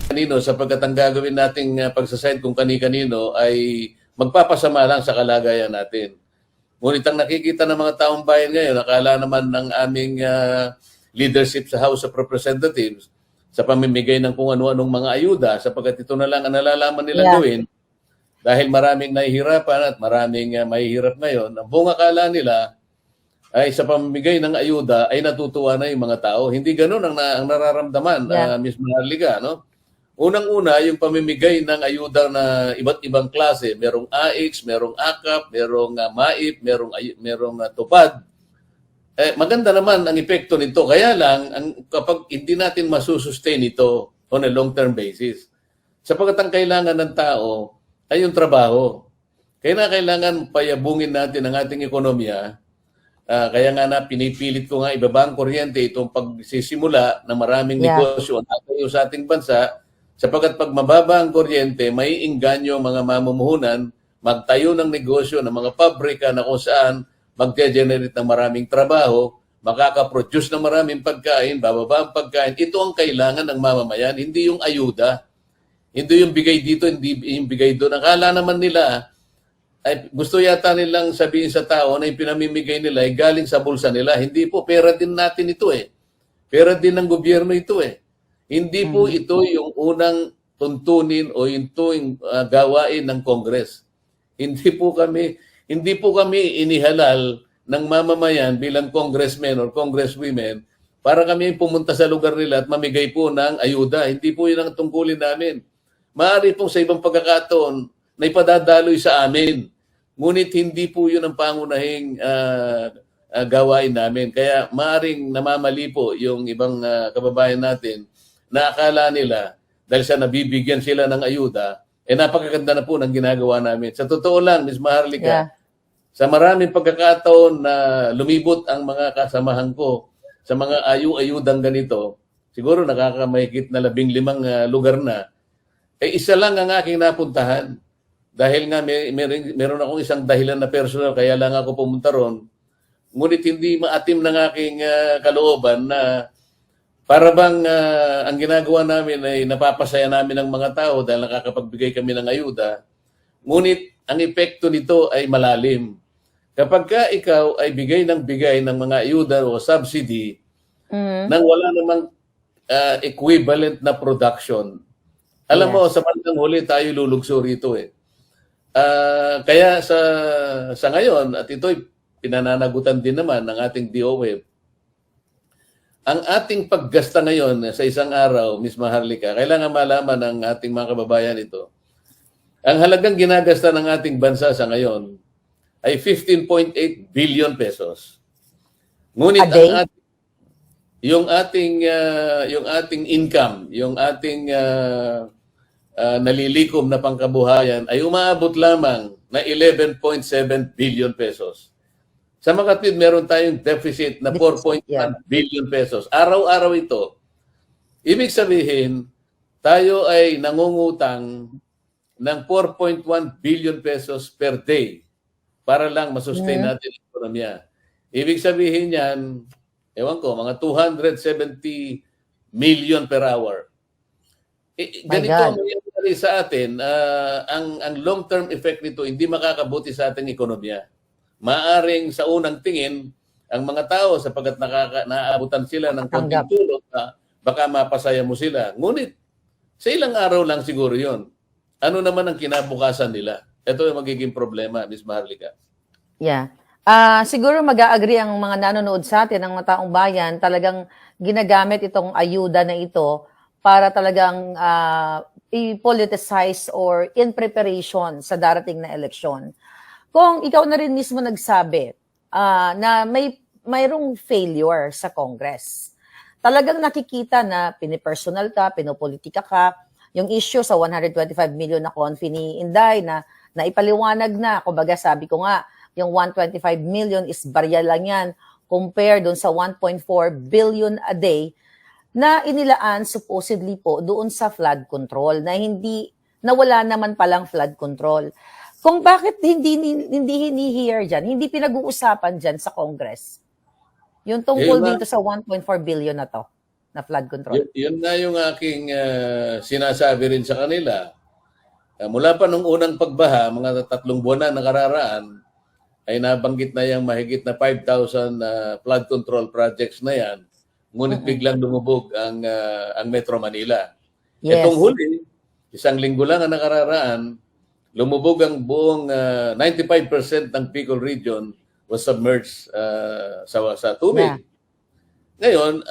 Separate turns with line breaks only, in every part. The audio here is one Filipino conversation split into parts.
kanino sapagkat ang gagawin nating pagsaside kung kani-kanino ay magpapasama lang sa kalagayan natin. Ngunit ang nakikita ng mga taong bayan ngayon, akala naman ng aming leadership sa House of Representatives sa pamimigay ng kung ano-anong mga ayuda sapagkat ito na lang ang nalalaman nila gawin dahil maraming nahihirapan at maraming mahihirap ngayon. Ang buong akala nila ay sa pamimigay ng ayuda ay natutuwa na yung mga tao. Hindi ganun ang nararamdaman, Ms. Maharlika, no? Unang-una, yung pamimigay ng ayuda na iba't ibang klase. Merong AIX, merong AKAP, merong MAIP, merong TUPAD. Maganda naman ang epekto nito. Kaya lang, kapag hindi natin masusustain ito on a long-term basis, sapagkat ang kailangan ng tao ay yung trabaho. Kaya kailangan payabungin natin ang ating ekonomiya. Kaya nga pinipilit ko nga ibaba ang kuryente itong pagsisimula ng maraming negosyo at sa ating bansa. Sapagkat pag mababa ang kuryente, may inganyo ang mga mamumuhunan, magtayo ng negosyo ng mga pabrika na kung saan mag-generate ng maraming trabaho, makaka-produce ng maraming pagkain, bababa ang pagkain. Ito ang kailangan ng mamamayan, hindi yung ayuda. Hindi yung bigay dito, hindi yung bigay doon. Akala naman nila, ay gusto yata nilang sabihin sa tao na yung pinamimigay nila ay galing sa bulsa nila. Hindi po, pera din natin ito eh. Pera din ng gobyerno ito eh. Hindi po ito yung unang tuntunin o yung gawain ng Congress. Hindi po kami inihalal ng mamamayan bilang congressmen or congresswomen para kami pumunta sa lugar nila at mamigay po ng ayuda. Hindi po yun ang tungkulin namin. Maaari po sa ibang pagkakataon na ipadadaloy sa amin. Ngunit hindi po yun ang pangunahing gawain namin. Kaya maaring namamali po yung ibang kababayan natin na akala nila dahil sa nabibigyan sila ng ayuda, napakaganda na po ng ginagawa namin. Sa totoo lang, Ms. Maharlika, sa maraming pagkakataon na lumibot ang mga kasamahan ko sa mga ayudang ganito, siguro nakakamahigit na 15 lugar na, isa lang ang aking napuntahan. Dahil nga meron akong isang dahilan na personal, kaya lang ako pumunta ron. Ngunit hindi maatim ng aking kalooban na para bang ang ginagawa namin ay napapasaya namin ng mga tao dahil nakakapagbigay kami ng ayuda. Ngunit ang epekto nito ay malalim. Kapag ka ikaw ay bigay ng mga ayuda o subsidy nang wala namang equivalent na production, alam mo, sa bandang huli tayo lulugso rito eh. Kaya sa ngayon, at ito'y pinananagutan din naman ng ating DOE, ang ating paggasta ngayon sa isang araw, Ms. Maharlika, kailangan malaman ng ating mga kababayan ito. Ang halagang ginagasta ng ating bansa sa ngayon ay 15.8 billion pesos. Ngunit yung ating income, yung ating nalilikom na pangkabuhayan ay umaabot lamang na 11.7 billion pesos. Sa makatwid, meron tayong deficit na 4.1 billion pesos. Araw-araw ito. Ibig sabihin, tayo ay nangungutang ng 4.1 billion pesos per day para lang masustain natin ang ekonomiya. Ibig sabihin yan, ewan ko, mga 270 million per hour. Ganito ang nangyayari sa atin, ang long-term effect nito hindi makakabuti sa ating ekonomiya. Maaring sa unang tingin, ang mga tao sapagkat naaabutan sila ng konting tulong, baka mapasaya mo sila. Ngunit, sa ilang araw lang siguro yon. Ano naman ang kinabukasan nila? Ito yung magiging problema, Ms. Maharlika.
Siguro mag-a-agree ang mga nanonood sa atin, ang mga taong bayan, talagang ginagamit itong ayuda na ito para talagang i-politicize or in preparation sa darating na eleksyon. Kung ikaw na rin mismo nagsabi na mayroong failure sa Congress, talagang nakikita na pinipersonal ka, pinopolitika ka, yung issue sa 125 million na confi ni Inday na ipaliwanag na, kumbaga sabi ko nga, yung 125 million is barya lang yan compared dun sa 1.4 billion a day na inilaan supposedly po doon sa flood control na wala naman palang flood control. Kung bakit hindi hini-hear dyan, hindi pinag-uusapan dyan sa Congress, yung tungkol dito sa 1.4 billion na to. na flood control.
Yun nga yung aking sinasabi rin sa kanila. Mula pa nung unang pagbaha, mga 3 buwan na nakararaan, ay nabanggit na yung mahigit na 5,000 flood control projects na yan. Ngunit biglang lumubog ang Metro Manila.
Yes.
Itong huli, 1 linggo lang ang nakararaan, lumubog ang buong 95% ng Bicol region was submerged sa tubig.
Yeah.
Ngayon,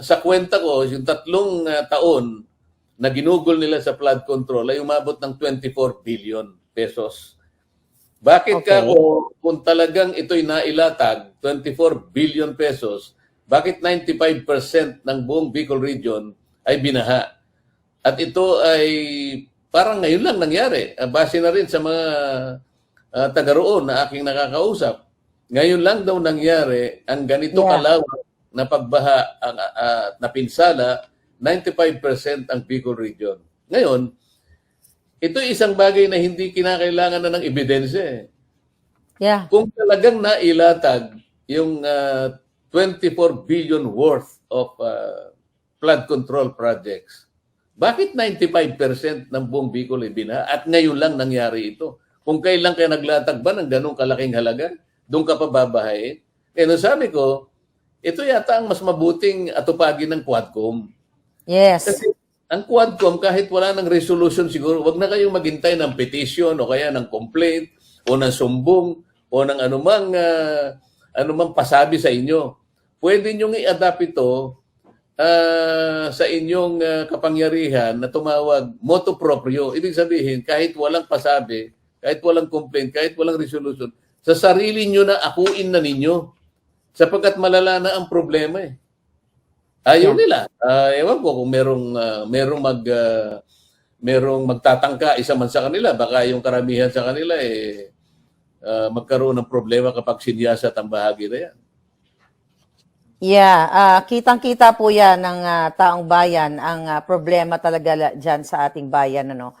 sa kwenta ko, yung 3 taon na ginugol nila sa flood control ay umabot ng 24 billion pesos. Bakit
Okay.
kung talagang ito'y nailatag, 24 billion pesos, bakit 95% ng buong Bicol region ay binaha? At ito ay parang ngayon lang nangyari. Base na rin sa mga taga roon na aking nakakausap. Ngayon lang daw nangyari ang ganito kalawak na pagbaha na pinsala, 95% ang Bicol region. Ngayon, ito isang bagay na hindi kinakailangan na ng ebidensya.
Yeah.
Kung talagang nailatag yung 24 billion worth of flood control projects, bakit 95% ng buong Bicol ay binaha? At ngayon lang nangyari ito. Kung kailan kaya naglatag ba ng ganong kalaking halaga, doon ka pa babahayin? Kaya sabi ko, ito yata ang mas mabuting atupagin ng Quadcom.
Yes.
Kasi ang Quadcom, kahit wala ng resolution siguro, wag na kayong maghintay ng petition o kaya ng complaint o ng sumbong o ng anumang pasabi sa inyo. Pwede nyo i-adapt ito sa inyong kapangyarihan na tumawag motu proprio. Ibig sabihin, kahit walang pasabi, kahit walang complaint, kahit walang resolution, sa sarili nyo na akuin na ninyo. Sapagkat malala na ang problema eh. Ayaw nila. Ewan ko kung merong magtatangka isa man sa kanila. Baka yung karamihan sa kanila magkaroon ng problema kapag sinyasat ang bahagi na yan.
Yeah, kitang-kita po yan ng taong bayan, ang problema talaga dyan sa ating bayan. Ano?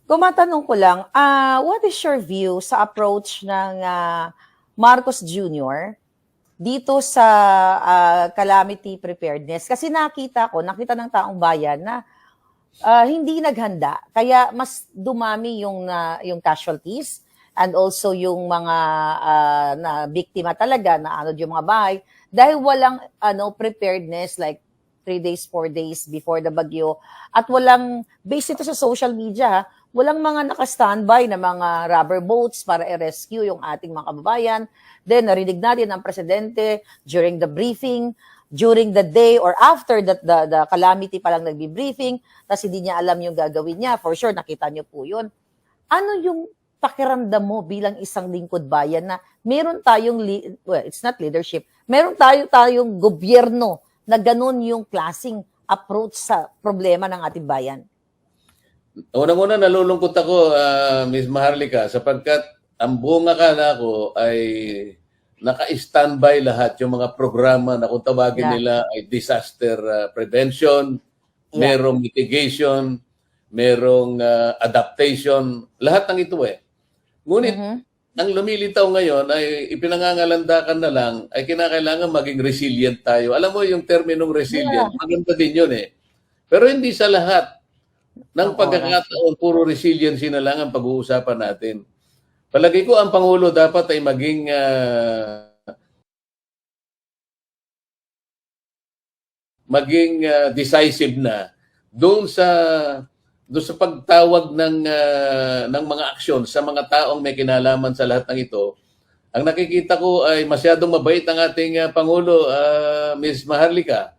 Kumatanong ko lang, what is your view sa approach ng Marcos Jr. dito sa calamity preparedness? Kasi nakita ng taong bayan na hindi naghanda. Kaya mas dumami yung casualties and also yung mga na biktima talaga na yung mga bahay dahil walang preparedness like 3 days, 4 days before the bagyo at walang based ito sa social media, walang mga naka-standby na mga rubber boats para i-rescue yung ating mga kababayan. Then narinig natin ang presidente during the briefing, during the day or after the calamity pa lang nagbi-briefing, tapos hindi niya alam yung gagawin niya. For sure, nakita niyo po yun. Ano yung pakiramdam mo bilang isang lingkod bayan na meron tayong, it's not leadership, meron tayong gobyerno na ganun yung klaseng approach sa problema ng ating bayan?
Unang-una nalulungkot ako, Ms. Maharlika, sapagkat ang buong akala ko ay naka-standby lahat yung mga programa na kung tawagin nila ay disaster prevention, merong mitigation, merong adaptation, lahat ng ito eh. Ngunit, ang lumilitaw ngayon ay ipinangangalandakan na lang ay kinakailangan maging resilient tayo. Alam mo yung terminong resilient, maganda din yun eh. Pero hindi sa lahat ng pagkakataon, puro resiliency na lang ang pag-uusapan natin. Palagi ko ang Pangulo dapat ay maging decisive na doon sa pagtawag ng mga aksyon sa mga taong may kinalaman sa lahat ng ito. Ang nakikita ko ay masyadong mabait ang ating Pangulo, Ms. Maharlika.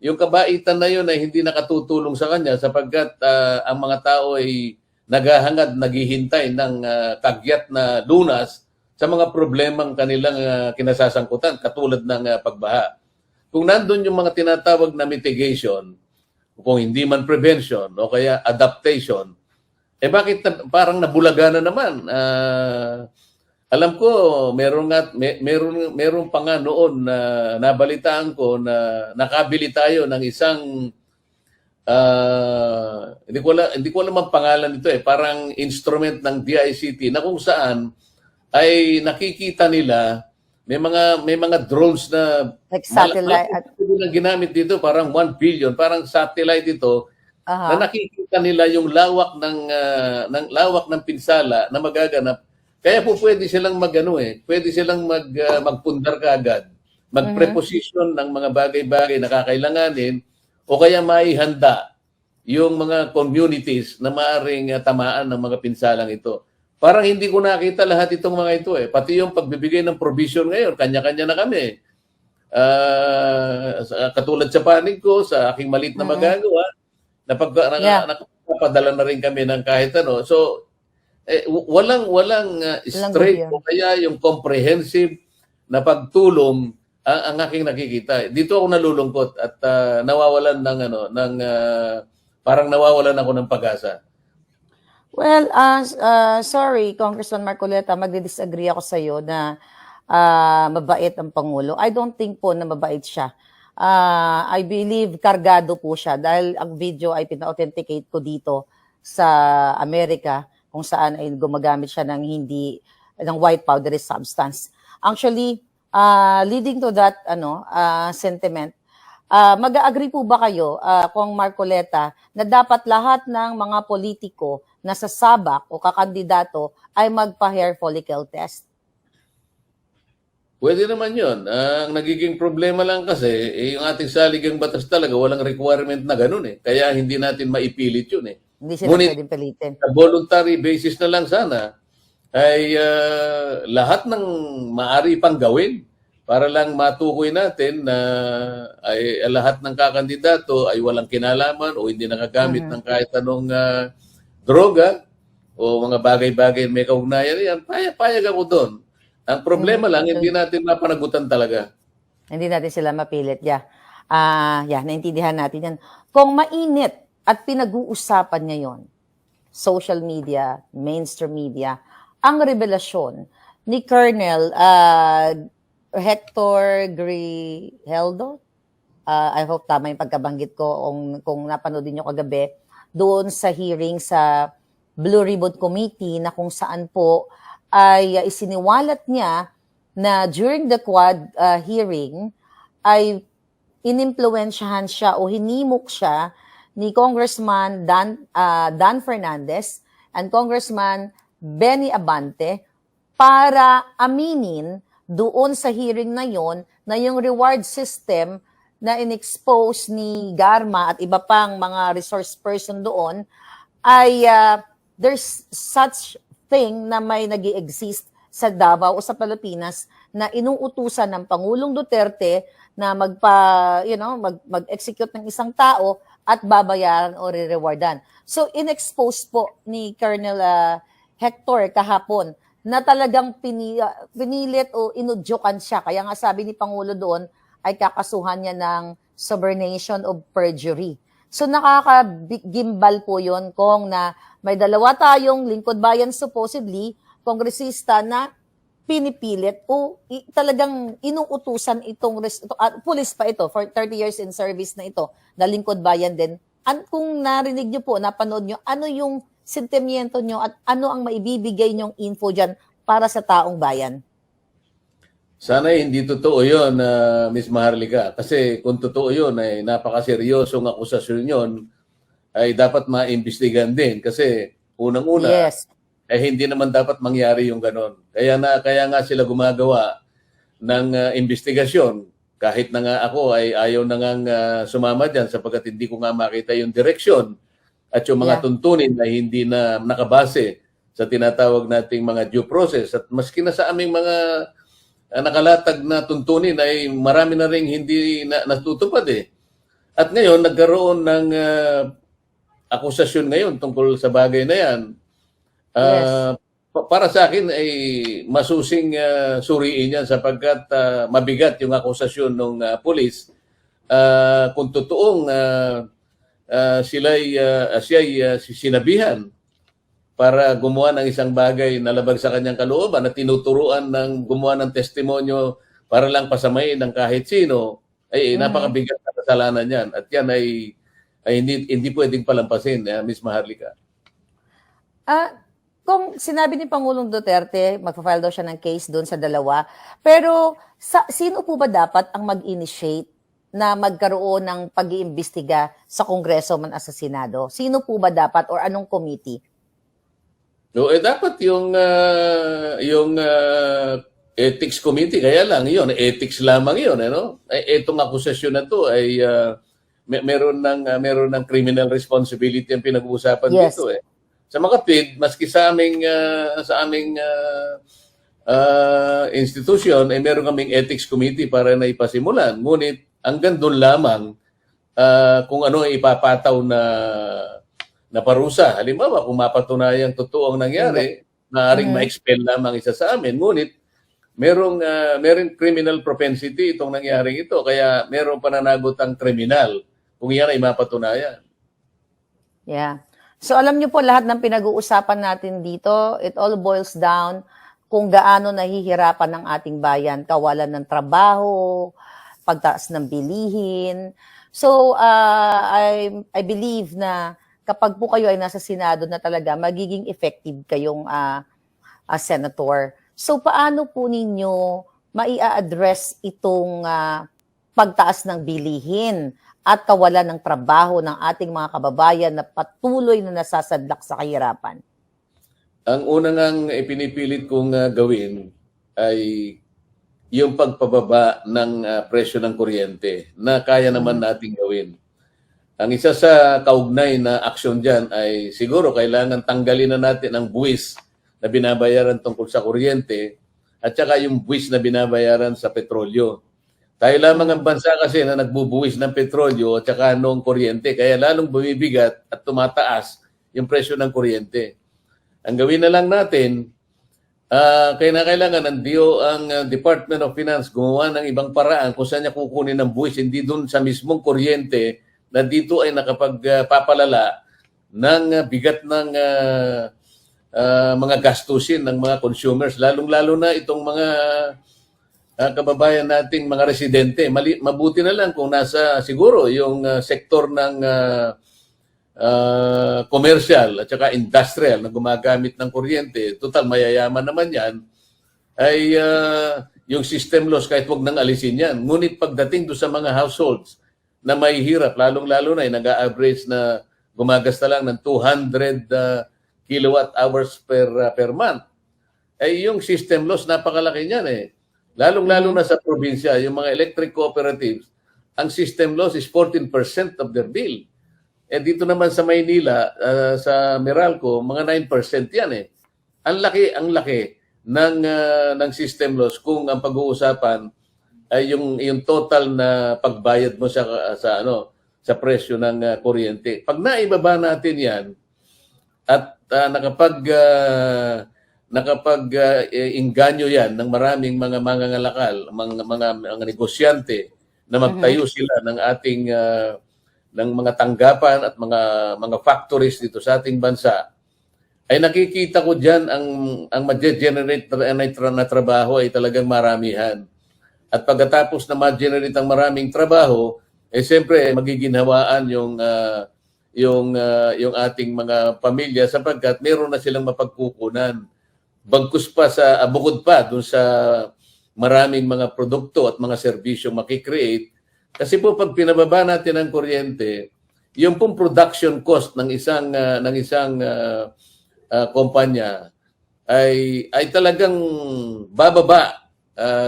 Yung kabaitan na yun ay hindi nakatutulong sa kanya sapagkat ang mga tao ay naghahangad, naghihintay ng kagyat na lunas sa mga problemang kanilang kinasasangkutan katulad ng pagbaha. Kung nandun yung mga tinatawag na mitigation, kung hindi man prevention o kaya adaptation, bakit parang nabulaga na naman? Alam ko, meron pa nga noon na nabalitaan ko na nakabili tayo ng isang hindi ko alam ang pangalan nito parang instrument ng DICT na kung saan ay nakikita nila may mga drones na
Like satellite at
na ginamit dito, parang 1 billion, parang satellite ito na
aha.
nakikita nila yung lawak ng pinsala na magaganap. Kaya po pwede silang pwede silang magpundar kaagad,
Mhm.
magpreposition ng mga bagay-bagay na kakailanganin o kaya maihanda yung mga communities na maaring tamaan ng mga pinsalang ito. Parang hindi ko nakita lahat itong mga ito eh. Pati yung pagbibigay ng provision ngayon, kanya-kanya na kami. Katulad sa panig ko, sa aking malit na
Mm.
magagawa,
Yeah,
nakapadala na rin kami ng kahit ano. So, walang
walang
straight o
gobyerno.
kaya yung comprehensive na pagtulong ang aking nakikita. Dito ako nalulungkot at nawawalan parang nawawalan ako ng pag-asa.
Well, sorry, Congressman Marcoleta, magdi-disagree ako sa iyo na mabait ang Pangulo. I don't think po na mabait siya. I believe kargado po siya dahil ang video ay pina-authenticate ko dito sa Amerika kung saan ay gumagamit siya ng white powdery substance. Actually, leading to that sentiment, mag-agree po ba kayo, Kong Marcoleta, na dapat lahat ng mga politiko na sasabak o kakandidato ay magpa-hair follicle test?
Pwede naman yun. Ang nagiging problema lang kasi, yung ating saligang batas talaga, walang requirement na ganun eh. Kaya hindi natin maipilit yun eh.
Hindi sila
Ngunit,
pwedeng pilitin.
sa voluntary basis na lang sana, ay lahat ng maari pang gawin para lang matukoy natin na ay lahat ng kakandidato ay walang kinalaman o hindi nakagamit
Mhm.
ng kahit anong droga o mga bagay-bagay na may kaugnayan yan, payag ako doon. Ang problema lang,
Okay.
hindi natin mapanagutan talaga.
Hindi natin sila mapilit. Yeah. Naintindihan natin yan. Kung mainit at pinag-uusapan ngayon, social media, mainstream media, ang revelasyon ni Colonel Hector Grijaldo, I hope tama yung pagkabanggit ko kung napanood nyo kagabi, doon sa hearing sa Blue Ribbon Committee na kung saan po ay isiniwalat niya na during the Quad hearing ay inimpluwensyahan siya o hinimok siya ni Congressman Dan Fernandez and Congressman Benny Abante para aminin doon sa hearing na yon na yung reward system na in-expose ni Garma at iba pang mga resource person doon ay there's such thing na may nag-exist sa Davao o sa Pilipinas na inuutusan ng Pangulong Duterte na mag-execute ng isang tao at babayaran o re-rewardan. So in-expose po ni Colonel Hector kahapon na talagang pinilit o inudyukan siya. Kaya nga sabi ni Pangulo doon ay kakasuhan niya ng subornation of perjury. So nakakagimbal po yon kung na may dalawa tayong lingkod bayan supposedly, kongresista na pinipilit o talagang inuutusan pulis pa ito for 30 years in service na ito, na lingkod bayan din. Kung narinig nyo po, napanood nyo, ano yung sentimiento nyo at ano ang maibibigay nyong info dyan para sa taong bayan?
Sana hindi totoo yun, Miss Maharlika. Kasi kung totoo yun, ay napakaseryosong akusasyon yun, ay dapat maimbestigahan din. Kasi unang-una,
Yes.
hindi naman dapat mangyari yung ganon. Kaya nga sila gumagawa ng investigasyon. Kahit na nga ako ay ayaw na nga sumama dyan sapagkat hindi ko nga makita yung direksyon at yung mga
Yeah.
tuntunin na hindi na nakabase sa tinatawag nating mga due process. At maski na sa aming mga nakalatag na tuntunin ay marami na rin hindi natutupad eh. At ngayon, nagkaroon ng akusasyon ngayon tungkol sa bagay na yan.
Yes.
Para sa akin ay masusing suriin yan sapagkat mabigat yung akusasyon ng pulis. Kung totoong siya'y sinabihan para gumawa ng isang bagay na labag sa kanyang kalooban at tinuturuan ng gumawa ng testimonyo para lang pasamayin ng kahit sino, ay napakabigat na kasalanan yan. At yan ay hindi pwedeng palampasin, Miss Maharlika.
kung sinabi ni Pangulong Duterte, magpa-file daw siya ng case doon sa dalawa, pero sino po ba dapat ang mag-initiate na magkaroon ng pag-iimbestiga sa Kongreso man sa Senado? Sino po ba dapat or anong committee?
No, dapat yung ethics committee, kaya lang yun, ethics lamang yun, ano? Itong akusasyon na to ay meron ng criminal responsibility ang pinag-uusapan
Yes.
dito eh. Sa makatwid, maski sa aming institution ay meron kaming ethics committee para na ipasimulan. Ngunit hanggang doon lamang kung ano ay ipapataw na parusa. Halimbawa, kung mapatunayan totoo ang nangyari, maaaring ma-expel lamang isa sa amin. Ngunit, merong criminal propensity itong nangyaring ito. Kaya merong pananagot ang kriminal kung yan ay mapatunayan.
Yeah. So alam niyo po lahat ng pinag-uusapan natin dito, it all boils down kung gaano nahihirapan ng ating bayan, kawalan ng trabaho, pagtaas ng bilihin. So I believe na kapag po kayo ay nasa Senado na talaga, magiging effective kayong senator. So paano po ninyo mai-address itong pagtaas ng bilihin at kawalan ng trabaho ng ating mga kababayan na patuloy na nasasadlak sa kahirapan?
Ang unang ang ipinipilit kong gawin ay yung pagpababa ng presyo ng kuryente na kaya naman nating gawin. Ang isa sa kaugnay na aksyon dyan ay siguro kailangan tanggalin na natin ang buwis na binabayaran tungkol sa kuryente at saka yung buwis na binabayaran sa petrolyo. Tayo lamang ang bansa kasi na nagbubuwis ng petrolyo at saka ng kuryente kaya lalong bumibigat at tumataas yung presyo ng kuryente. Ang gawin na lang natin, kailangan ang Department of Finance gumawa ng ibang paraan kung saan niya kukunin ng buwis, hindi doon sa mismong kuryente na dito ay nakapagpapalala ng bigat ng mga gastusin ng mga consumers, lalong-lalo na itong mga kababayan nating mga residente. Mabuti na lang kung nasa siguro yung sektor ng commercial at saka industrial na gumagamit ng kuryente, total mayayaman naman yan, ay yung system loss kahit wag nang alisin yan. Ngunit pagdating do sa mga households na may hirap, lalong-lalo na nag-a-average na gumagasta lang ng 200 kilowatt hours per month, ay yung system loss napakalaki niyan eh. Lalong-lalo na sa probinsya, yung mga electric cooperatives, ang system loss is 14% of their bill. Eh dito naman sa Maynila, sa Meralco, mga 9% yan eh. Ang laki ng system loss kung ang pag-uusapan ay yung total na pagbayad mo sa presyo ng kuryente. Pag naibaba natin yan at nakapag-inganyo yan ng maraming mga mangangalakal, mga negosyante na magtayo sila ng ating ng mga tanggapan at mga factories dito sa ating bansa, ay nakikita ko diyan ang ma-generate na trabaho ay talagang maramihan. At pagkatapos na ma-generate ang maraming trabaho, eh siyempre magiginhawaan yung ating mga pamilya sapagkat meron na silang mapagkukunan. Bagkus pa bukod pa dun sa maraming mga produkto at mga serbisyo makikreate. Kasi po pag pinababa natin ang kuryente, yung pong production cost ng isang kumpanya ay talagang bababa.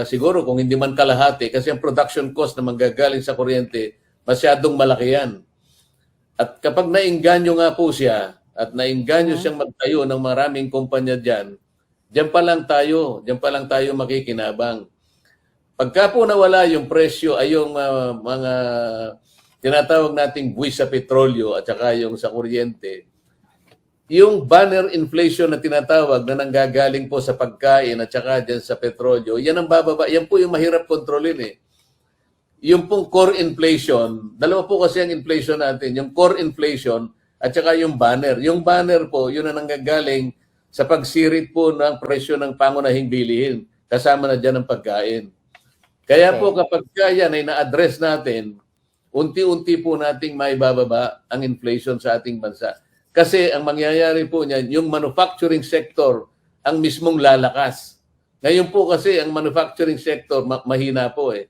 Siguro kung hindi man kalahati kasi ang production cost na manggagaling sa kuryente masyadong malaki yan. At kapag nainganyo nga po siya at nainganyo siyang magtayo ng maraming kumpanya diyan pa lang tayo makikinabang. Pagka po nawala yung presyo ay yung mga tinatawag nating buwis sa petrolyo at saka yung sa kuryente, yung banner inflation na tinatawag na nanggagaling po sa pagkain at saka dyan sa petrolyo, yan ang bababa. Yan po yung mahirap kontrolin eh. Yung pong core inflation, dalawa po kasi ang inflation natin, yung core inflation at saka yung banner. Yung banner po, yun ang nanggagaling sa pagsirit po ng presyo ng pangunahing bilihin. Kasama na dyan ang pagkain. Kaya po kapag yan ay na-address natin, unti-unti po nating maibababa ang inflation sa ating bansa. Kasi ang mangyayari po niyan, yung manufacturing sector ang mismong lalakas. Ngayon po kasi ang manufacturing sector mahina po eh.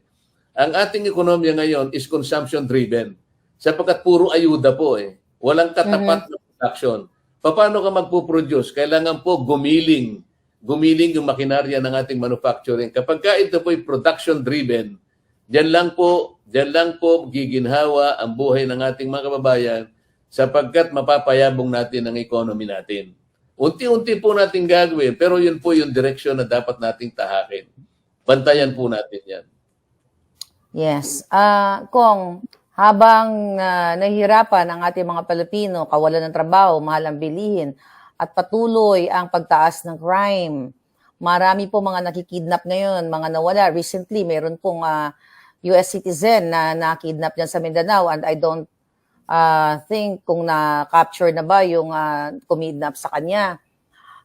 Ang ating ekonomiya ngayon is consumption driven. Sapagkat puro ayuda po eh. Walang katapat na production. Paano ka magpo-produce? Kailangan po gumiling yung makinarya ng ating manufacturing. Kapag ka ito po ay production driven, diyan lang po giginhawa ang buhay ng ating mga kababayan sapagkat mapapayabong natin ang economy natin. Unti-unti po natin gagawin, pero yun po yung direksyon na dapat nating tahakin. Bantayan po natin yan.
Yes. Kung habang nahihirapan ang ating mga Pilipino, kawalan ng trabaho, mahal ang bilihin, at patuloy ang pagtaas ng crime, marami po mga nakikidnap ngayon, mga nawala. Recently, meron pong US citizen na nakidnap dyan sa Mindanao, and I don't think kung na-capture na ba yung kumidnap sa kanya.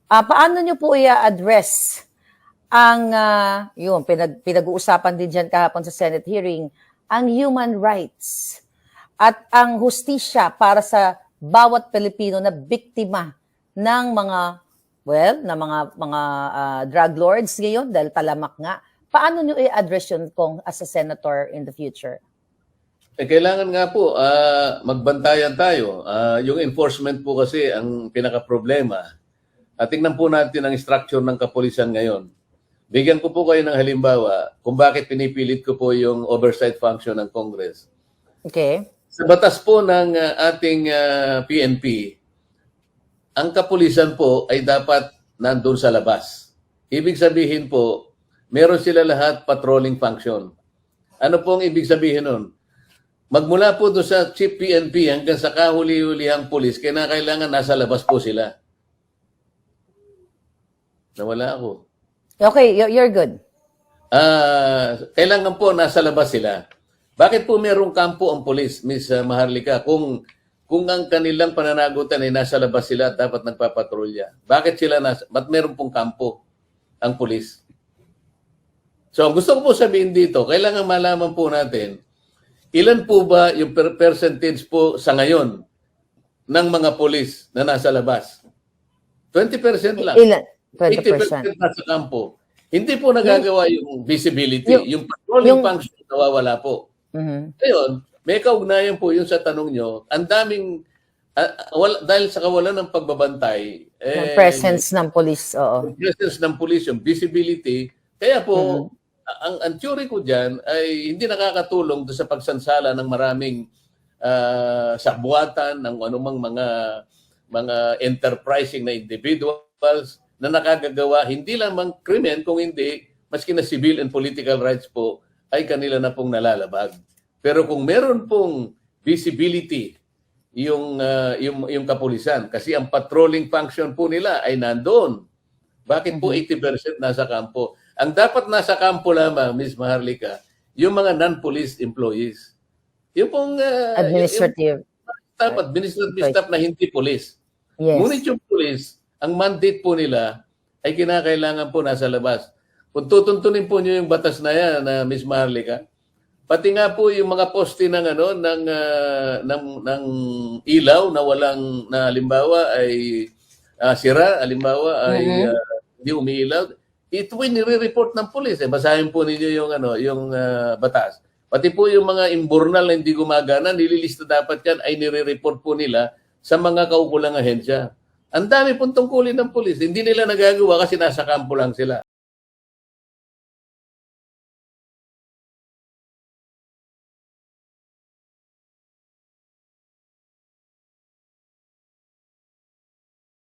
Paano nyo po i-address ang, yun, pinag-uusapan din dyan kahapon sa Senate hearing, ang human rights at ang hustisya para sa bawat Pilipino na biktima ng mga, mga drug lords ngayon dahil talamak nga. Paano nyo i-address yun kung as a senator in the future?
Kailangan nga po magbantayan tayo. Yung enforcement po kasi ang pinaka-problema. Tingnan po natin ang structure ng kapulisan ngayon. Bigyan ko po kayo ng halimbawa kung bakit pinipilit ko po yung oversight function ng Congress.
Okay.
Sa batas po ng ating PNP, ang kapulisan po ay dapat nandun sa labas. Ibig sabihin po, meron sila lahat patrolling function. Ano po ang ibig sabihin nun? Magmula po doon sa Chief PNP hanggang sa kahuli-hulihang pulis, kailangan nasa labas po sila. Nawala ako.
Okay, you're good.
Kailangan po nasa labas sila. Bakit po merong kampo ang pulis, Ms. Maharlika? Kung ang kanilang pananagutan ay nasa labas sila, dapat nagpapatrolya. Bakit meron pong kampo ang pulis? So, gusto ko po sabihin dito, kailangan malaman po natin, ilan po ba yung percentage po sa ngayon ng mga pulis na nasa labas? 20% lang.
Ilan?
80%
20%.
nasa kampo. Hindi po nagagawa yung visibility. Yung patrolling function nawawala po. Ngayon, may kaugnayan po yung sa tanong nyo. Ang daming, dahil sa kawalan ng pagbabantay,
Yung presence ng police, oo.
yung presence ng police, yung visibility, kaya po, ang theory ko dyan ay hindi nakakatulong doon sa pagsansala ng maraming sakbuatan ng anumang mga enterprising na individuals na nakagagawa hindi lamang krimen kung hindi maski na civil and political rights po ay kanila na pong nalalabag. Pero kung meron pong visibility yung kapulisan kasi ang patrolling function po nila ay nandoon. Bakit po 80% nasa kampo? Ang dapat nasa kampo lamang, Ms. Maharlika, yung mga non-police employees. Yung pong
Administrative.
administrative staff na hindi police.
Yes.
Ngunit yung police, ang mandate po nila ay kinakailangan po nasa labas. Kung tutuntunin po niyo yung batas na yan, Ms. Maharlika, pati nga po yung mga poste ng ng ilaw na walang na halimbawa ay sira, halimbawa ay hindi umiilaw, ito ay nire-report ng pulis. Basahin po ninyo yung batas. Pati po yung mga imburnal na hindi gumagana, nililista dapat yan ay nire-report po nila sa mga kaukulang ahensya. Ang dami pong tungkulin ng pulis. Hindi nila nagagawa kasi nasa kampo lang sila.